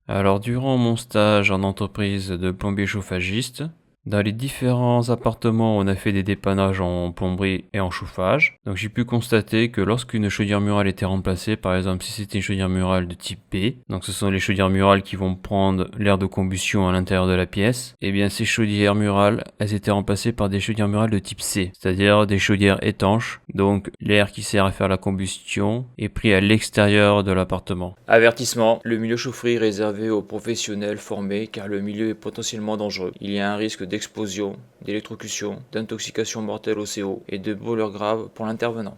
Alors, durant mon stage en entreprise de plombier chauffagiste, dans les différents appartements, on a fait des dépannages en plomberie et en chauffage. Donc, j'ai pu constater que lorsqu'une chaudière murale était remplacée, par exemple, si c'était une chaudière murale de type B, donc ce sont les chaudières murales qui vont prendre l'air de combustion à l'intérieur de la pièce, et bien ces chaudières murales, elles étaient remplacées par des chaudières murales de type C, c'est-à-dire des chaudières étanches. Donc, l'air qui sert à faire la combustion est pris à l'extérieur de l'appartement. Avertissement, le milieu chaufferie est réservé aux professionnels formés car le milieu est potentiellement dangereux. Il y a un risque d'explosion, d'électrocution, d'intoxication mortelle au CO et de brûlures graves pour l'intervenant.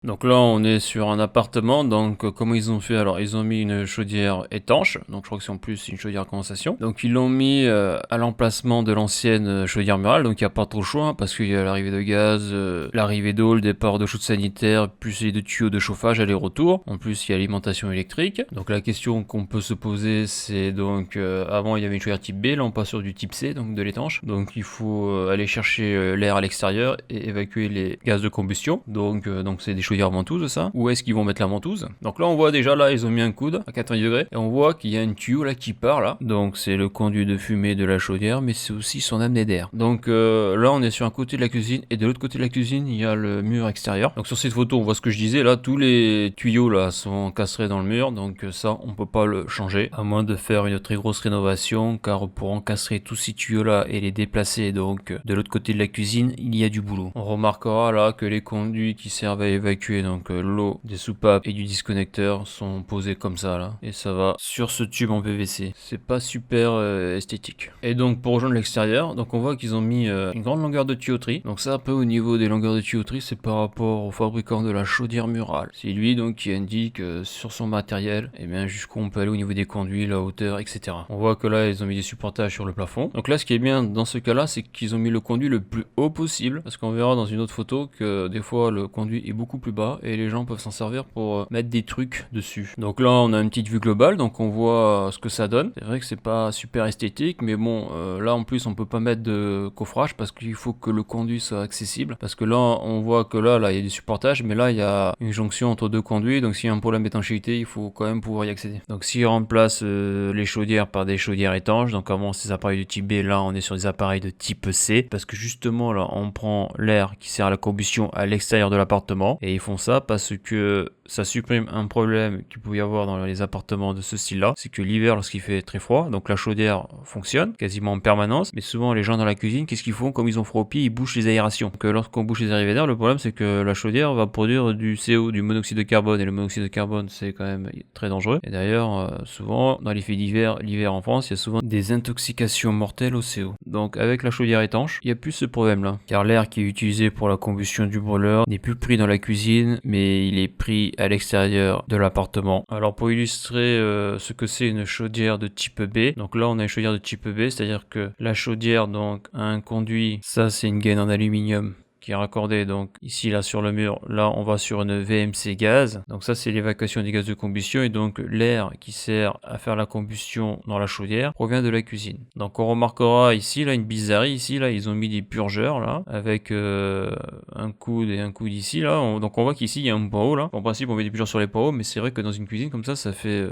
Donc là, on est sur un appartement. Donc, comment ils ont fait? Alors, ils ont mis une chaudière étanche. Donc, je crois que c'est en plus une chaudière à condensation. Donc, ils l'ont mis à l'emplacement de l'ancienne chaudière murale. Donc, il n'y a pas trop le choix hein, parce qu'il y a l'arrivée de gaz, l'arrivée d'eau, le départ de chaude sanitaire, plus les deux tuyaux de chauffage aller-retour. En plus, il y a l'alimentation électrique. Donc, la question qu'on peut se poser, c'est donc avant, il y avait une chaudière type B. Là, on passe sur du type C, donc de l'étanche. Donc, il faut aller chercher l'air à l'extérieur et évacuer les gaz de combustion. Donc c'est des chaudières ventouse ça. Où est-ce qu'ils vont mettre la ventouse? Donc là on voit déjà là ils ont mis un coude à 90 degrés et on voit qu'il y a une tuyau là qui part là. Donc c'est le conduit de fumée de la chaudière mais c'est aussi son amené d'air. Donc là on est sur un côté de la cuisine et de l'autre côté de la cuisine il y a le mur extérieur. Donc sur cette photo on voit ce que je disais là, tous les tuyaux là sont encastrés dans le mur donc ça on peut pas le changer à moins de faire une très grosse rénovation car pour encastrer tous ces tuyaux là et les déplacer donc de l'autre côté de la cuisine il y a du boulot. On remarquera là que les conduits qui servent à évacuer donc l'eau des soupapes et du disconnecteur sont posés comme ça là et ça va sur ce tube en PVC. C'est pas super esthétique. Et donc pour rejoindre l'extérieur, donc on voit qu'ils ont mis une grande longueur de tuyauterie. Donc ça un peu au niveau des longueurs de tuyauterie, c'est par rapport au fabricant de la chaudière murale. C'est lui donc qui indique sur son matériel et bien jusqu'où on peut aller au niveau des conduits, la hauteur, etc. On voit que là ils ont mis des supportages sur le plafond. Donc là ce qui est bien dans ce cas là, c'est qu'ils ont mis le conduit le plus haut possible parce qu'on verra dans une autre photo que des fois le conduit est beaucoup plus bas et les gens peuvent s'en servir pour mettre des trucs dessus. Donc là on a une petite vue globale donc on voit ce que ça donne. C'est vrai que c'est pas super esthétique mais bon là en plus on peut pas mettre de coffrage parce qu'il faut que le conduit soit accessible parce que là on voit que là il y a des supportages mais là il y a une jonction entre deux conduits donc s'il y a un problème d'étanchéité il faut quand même pouvoir y accéder. Donc s'ils remplacent les chaudières par des chaudières étanches donc avant ces appareils de type B là on est sur des appareils de type C parce que justement là on prend l'air qui sert à la combustion à l'extérieur de l'appartement et ils font ça parce que ça supprime un problème qu'il pouvait y avoir dans les appartements de ce style-là, c'est que l'hiver lorsqu'il fait très froid, donc la chaudière fonctionne quasiment en permanence, mais souvent les gens dans la cuisine, qu'est-ce qu'ils font? Comme ils ont froid aux pieds, ils bouchent les aérations. Donc lorsqu'on bouche les arrivées d'air, le problème c'est que la chaudière va produire du CO, du monoxyde de carbone, et le monoxyde de carbone c'est quand même très dangereux. Et d'ailleurs, souvent dans les faits d'hiver, l'hiver en France, il y a souvent des intoxications mortelles au CO. Donc avec la chaudière étanche, il n'y a plus ce problème-là, car l'air qui est utilisé pour la combustion du brûleur n'est plus pris dans la cuisine, mais il est pris à l'extérieur de l'appartement. Alors pour illustrer ce que c'est une chaudière de type B, donc là on a une chaudière de type B, c'est-à-dire que la chaudière donc a un conduit, ça c'est une gaine en aluminium qui est raccordé donc ici là sur le mur, là on va sur une VMC gaz, donc ça c'est l'évacuation des gaz de combustion et donc l'air qui sert à faire la combustion dans la chaudière provient de la cuisine. Donc on remarquera ici là une bizarrerie, ici là ils ont mis des purgeurs là avec un coude et un coude ici là, donc on voit qu'ici il y a un point haut là, en principe on met des purgeurs sur les points hauts mais c'est vrai que dans une cuisine comme ça fait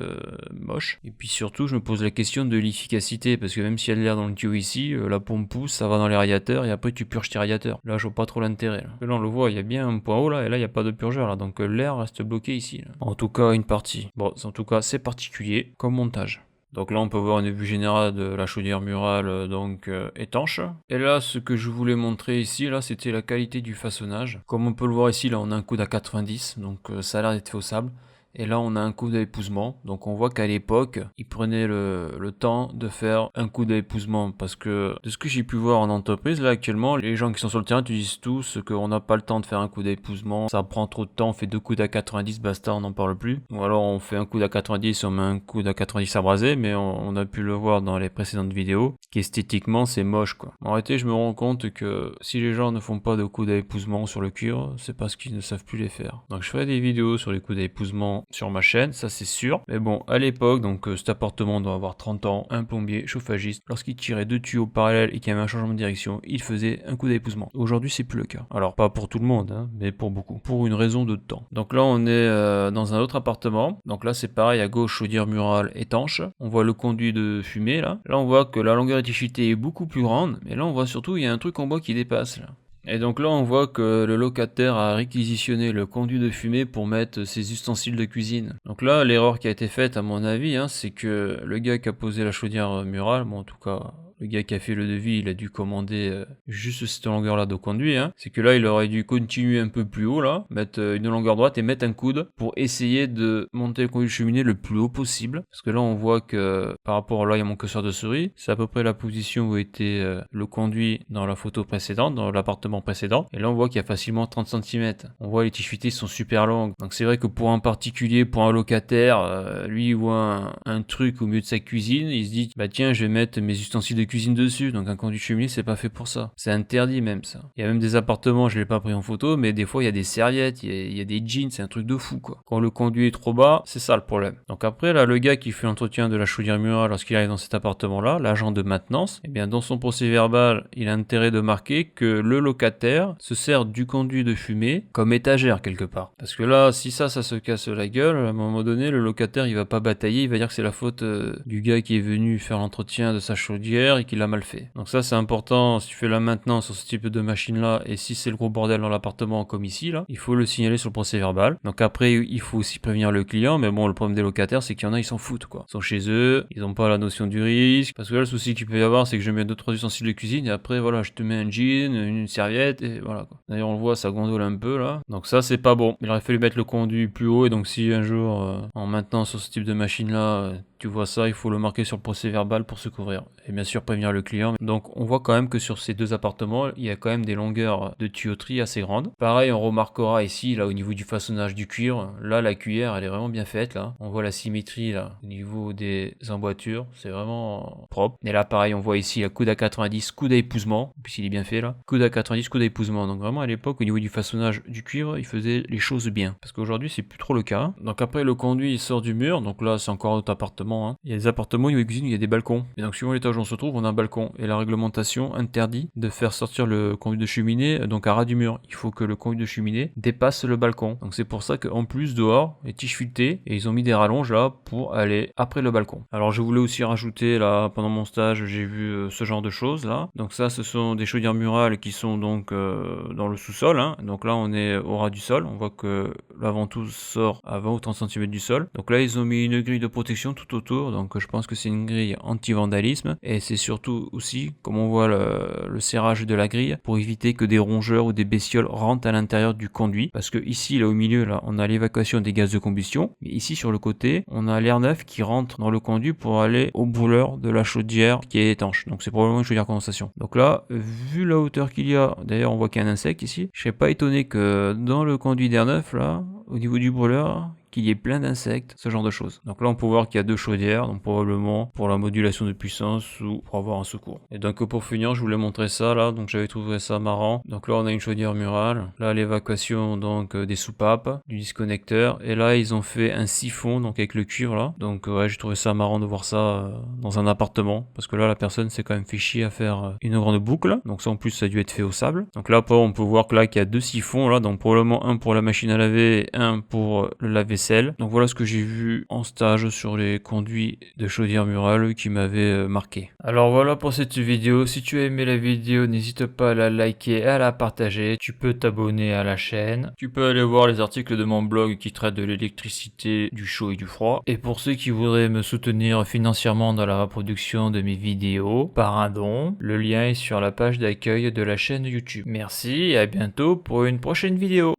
moche. Et puis surtout je me pose la question de l'efficacité parce que même s'il y a de l'air dans le tuyau ici, la pompe pousse, ça va dans les radiateurs et après tu purges tes radiateurs. Là je vois pas trop l'intérêt. Là on le voit, il y a bien un point haut là et là il n'y a pas de purgeur là, donc l'air reste bloqué ici là. En tout cas une partie. Bon en tout cas c'est particulier comme montage. Donc là on peut voir une vue générale de la chaudière murale donc étanche. Et là ce que je voulais montrer ici là c'était la qualité du façonnage. Comme on peut le voir ici là on a un coude à 90 donc ça a l'air d'être fait au sable. Et là on a un coup d'épousement, donc on voit qu'à l'époque ils prenaient le temps de faire un coup d'épousement parce que de ce que j'ai pu voir en entreprise là actuellement, les gens qui sont sur le terrain te disent tous qu'on n'a pas le temps de faire un coup d'épousement, ça prend trop de temps, on fait 2 coups à 90 basta, on n'en parle plus, ou alors on fait un coup à 90 on met un coup à 90 à braser, mais on a pu le voir dans les précédentes vidéos qu'esthétiquement c'est moche quoi. En réalité je me rends compte que si les gens ne font pas de coups d'épousement sur le cuir, c'est parce qu'ils ne savent plus les faire. Donc je ferai des vidéos sur les coups d'épousement clients sur ma chaîne, ça c'est sûr. Mais bon, à l'époque, donc cet appartement doit avoir 30 ans, un plombier, chauffagiste, lorsqu'il tirait 2 tuyaux parallèles et qu'il y avait un changement de direction, il faisait un coup d'épousement. Aujourd'hui, c'est plus le cas. Alors, pas pour tout le monde, hein, mais pour beaucoup. Pour une raison de temps. Donc là, on est dans un autre appartement. Donc là, c'est pareil, à gauche, chaudière murale étanche. On voit le conduit de fumée, là. Là, on voit que la longueur étiquetée est beaucoup plus grande. Mais là, on voit surtout, il y a un truc en bois qui dépasse, là. Et donc là, on voit que le locataire a réquisitionné le conduit de fumée pour mettre ses ustensiles de cuisine. Donc là, l'erreur qui a été faite, à mon avis, hein, c'est que le gars qui a posé la chaudière murale, bon, en tout cas, le gars qui a fait le devis, il a dû commander juste cette longueur-là de conduit. Hein. C'est que là, il aurait dû continuer un peu plus haut, là, mettre une longueur droite et mettre un coude pour essayer de monter le conduit de cheminée le plus haut possible. Parce que là, on voit que par rapport là, il y a mon curseur de souris, c'est à peu près la position où était le conduit dans la photo précédente, dans l'appartement précédent. Et là, on voit qu'il y a facilement 30 cm. On voit les tiges sont super longues. Donc c'est vrai que pour un particulier, pour un locataire, lui, il voit un truc au milieu de sa cuisine, il se dit, bah tiens, je vais mettre mes ustensiles de cuisine dessus, donc un conduit de cheminée c'est pas fait pour ça, c'est interdit même ça. Il y a même des appartements, je l'ai pas pris en photo, mais des fois il y a des serviettes, il y a des jeans, c'est un truc de fou quoi. Quand le conduit est trop bas, c'est ça le problème. Donc après là, le gars qui fait l'entretien de la chaudière murale lorsqu'il arrive dans cet appartement là, l'agent de maintenance, eh bien dans son procès verbal, il a intérêt de marquer que le locataire se sert du conduit de fumée comme étagère quelque part. Parce que là, si ça se casse la gueule, à un moment donné, le locataire il va pas batailler, il va dire que c'est la faute du gars qui est venu faire l'entretien de sa chaudière et qu'il a mal fait. Donc ça c'est important, si tu fais la maintenance sur ce type de machine là, et si c'est le gros bordel dans l'appartement comme ici là, il faut le signaler sur le procès verbal. Donc après il faut aussi prévenir le client, mais bon le problème des locataires c'est qu'il y en a ils s'en foutent quoi. Ils sont chez eux, ils ont pas la notion du risque, parce que là le souci qu'il peut y avoir c'est que je mets 2-3 ustensiles de cuisine et après voilà je te mets un jean, une serviette et voilà quoi. D'ailleurs on le voit ça gondole un peu là, donc ça c'est pas bon. Il aurait fallu mettre le conduit plus haut et donc si un jour en maintenance sur ce type de machine là tu vois ça, il faut le marquer sur le procès verbal pour se couvrir. Et bien sûr prévenir le client. Donc on voit quand même que sur ces deux appartements, il y a quand même des longueurs de tuyauterie assez grandes. Pareil, on remarquera ici, là au niveau du façonnage du cuivre, là la cuillère elle est vraiment bien faite là. On voit la symétrie là au niveau des emboîtures, c'est vraiment propre. Et là pareil, on voit ici la coude à 90, coude à épousement, puisqu'il est bien fait là. Coude à 90, coude à épousement. Donc vraiment à l'époque au niveau du façonnage du cuivre, il faisait les choses bien. Parce qu'aujourd'hui c'est plus trop le cas. Donc après le conduit il sort du mur, donc là c'est encore un autre appartement. Hein. Il y a des appartements où il y a des cuisines, il y a des balcons. Et donc suivant l'étage où on se trouve, on a un balcon. Et la réglementation interdit de faire sortir le conduit de cheminée donc à ras du mur. Il faut que le conduit de cheminée dépasse le balcon. Donc c'est pour ça qu'en plus dehors, les tiges filetées, et ils ont mis des rallonges là pour aller après le balcon. Alors je voulais aussi rajouter là, pendant mon stage, j'ai vu ce genre de choses là. Donc ça ce sont des chaudières murales qui sont donc dans le sous-sol. Hein. Donc là on est au ras du sol. On voit que la ventouse sort à 20 ou 30 cm du sol. Donc là ils ont mis une grille de protection tout autour. Donc je pense que c'est une grille anti-vandalisme. Et c'est surtout aussi, comme on voit le serrage de la grille, pour éviter que des rongeurs ou des bestioles rentrent à l'intérieur du conduit. Parce que ici, là au milieu, là, on a l'évacuation des gaz de combustion. Mais ici sur le côté, on a l'air neuf qui rentre dans le conduit pour aller au brûleur de la chaudière qui est étanche. Donc c'est probablement une chaudière condensation. Donc là, vu la hauteur qu'il y a, d'ailleurs on voit qu'il y a un insecte ici, je serais pas étonné que dans le conduit d'air neuf, là, au niveau du brûleur, qu'il y ait plein d'insectes, ce genre de choses. Donc là on peut voir qu'il y a deux chaudières, donc probablement pour la modulation de puissance ou pour avoir un secours. Et donc pour finir, je voulais montrer ça là, donc j'avais trouvé ça marrant. Donc là on a une chaudière murale, là l'évacuation donc des soupapes, du disconnecteur, et là ils ont fait un siphon donc avec le cuivre là. Donc ouais, j'ai trouvé ça marrant de voir ça dans un appartement, parce que là la personne s'est quand même fait chier à faire une grande boucle, donc ça en plus ça a dû être fait au sable. Donc là après on peut voir que là qu'il y a deux siphons là, donc probablement un pour la machine à laver et un pour le lave-vaisselle. Donc voilà ce que j'ai vu en stage sur les conduits de chaudière murale qui m'avaient marqué. Alors voilà pour cette vidéo. Si tu as aimé la vidéo, n'hésite pas à la liker et à la partager. Tu peux t'abonner à la chaîne. Tu peux aller voir les articles de mon blog qui traitent de l'électricité, du chaud et du froid. Et pour ceux qui voudraient me soutenir financièrement dans la reproduction de mes vidéos par un don, le lien est sur la page d'accueil de la chaîne YouTube. Merci et à bientôt pour une prochaine vidéo.